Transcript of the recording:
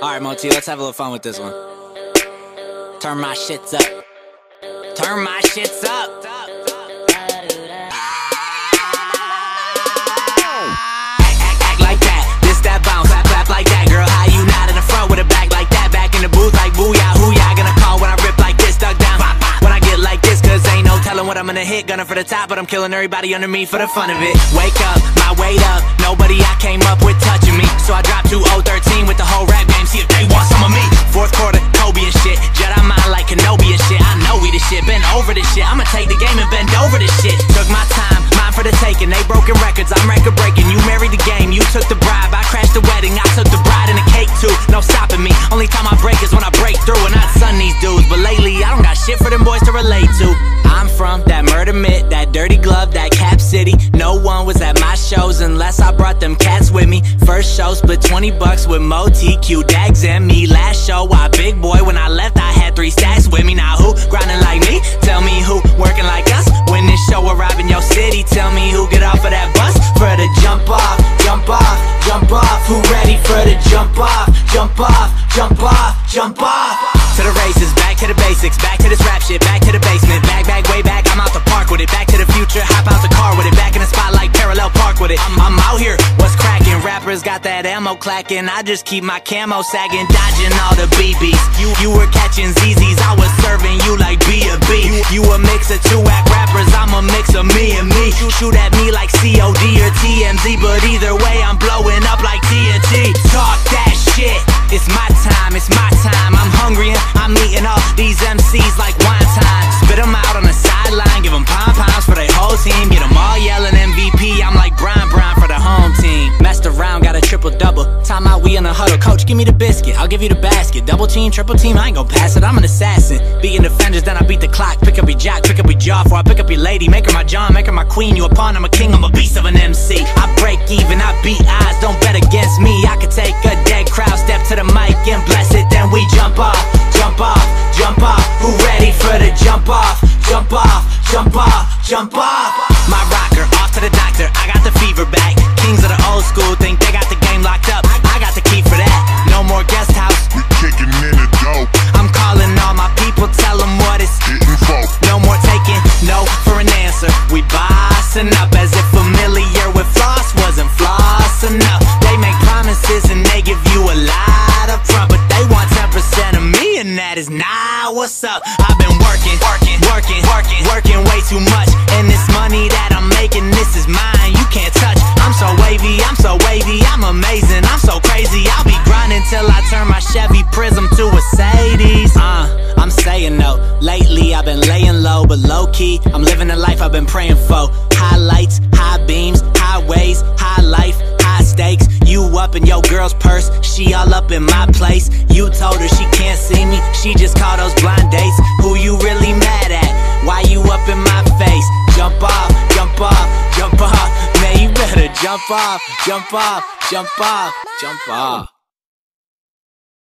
Alright, Moti, let's have a little fun with this one. Turn my shits up. Turn my shits up. Act like that. This that bounce. Clap like that, girl. How you not in the front with a back like that? Back in the booth like booyah, hoo-yah. Gonna call when I rip like this, duck down. When I get like this, cause ain't no telling what I'm gonna hit. Gunning for the top, but I'm killing everybody under me for the fun of it. Wake up, my weight up. Nobody I came up with touching me. So I dropped 2013 with the whole rap game. See if they want some of me. Fourth quarter, Kobe and shit. Jedi mind like Kenobi and shit. I know we the shit, been over this shit. I'ma take the game and bend over this shit. Took my time, mine for the taking. They broken records, I'm record breaking. You married the game, you took the bribe. I crashed the wedding, I took the bride and the cake too. No stopping me, only time I break is when I break through. And not son these dudes, but lately I don't got shit for them boys to relate to. I'm from that Murder Mitt, that Dirty Glove, that Cap City. No one was at my shows unless I brought them cats with me. First show split 20 bucks with Moti, Q, Dags, and me. Last show I big boy, when I left I had 3 stacks with me. Now who grinding like me? Tell me who working like us. When this show arrive in your city, tell me who get off of that bus for the jump off, jump off, jump off. Who ready for the jump off, jump off, jump off, jump off? To the races, back to the basics, back to this rap shit, back to the basement, back, way back, I'm out the park with it. Back to the future, hop out the car with it. Back in the spotlight, parallel park with it. I'm out here, what's cracking? Rappers got that ammo clacking. I just keep my camo sagging, dodging all the BBs. You were catching ZZs, I was serving you like B.A.B. You a mix of 2-act rappers, I'm a mix of me and me. Shoot at me like COD or TMZ, but either way I'm blowing up like TNT. Talk that shit, it's my time, it's my time. I'm hungry and I'm eating all these MCs like wine time. Spit them out on the sideline, give them pom-poms for their whole team. Get them all yelling MVP, I'm like Brian for the home team. Messed around, got a triple-double. Time out, we in the huddle. Coach, give me the biscuit, I'll give you the basket. Double team, triple team, I ain't gon' pass it, I'm an assassin. Beating defenders, then I beat the clock. Pick up your jock, pick up your jaw, before I pick up your lady. Make her my John, make her my queen. You a pawn, I'm a king, I'm a beast of an MC. I break even, I beat odds, don't bet against me. I could take a dead crowd, step to the mic and bless it, then we jump off, jump off, jump off. Who ready for the jump off, jump off, jump off, jump off? My rocker, off to the doctor, I got the fever back. Kings of the old school think they got the game locked up, I got the key for that. No more guest house, we kicking in the dope. I'm calling all my people, tell them what it's hitting folk. No more taking no for an answer. We bossing up as if familiar with floss wasn't floss enough. They make promises and they give you a lot up front, but they want 10% of me, and that is not what's up. I've been working way too much, and this money that I'm making, this is mine, you can't touch. I'm so wavy, I'm amazing, I'm so crazy. I'll be grinding till I turn my Chevy Prism to a Sadie's. I'm saying no, lately I've been laying low, but low-key I'm living the life I've been praying for. Highlights, high beams, highways, high life, high stakes. You up in your girl's purse, she all up in my place. You told her she can't see me, she just call those blind dates. Who you really mad at? Why you up in my face? Jump off, jump off, jump off. Man, you better jump off, jump off, jump off, jump off.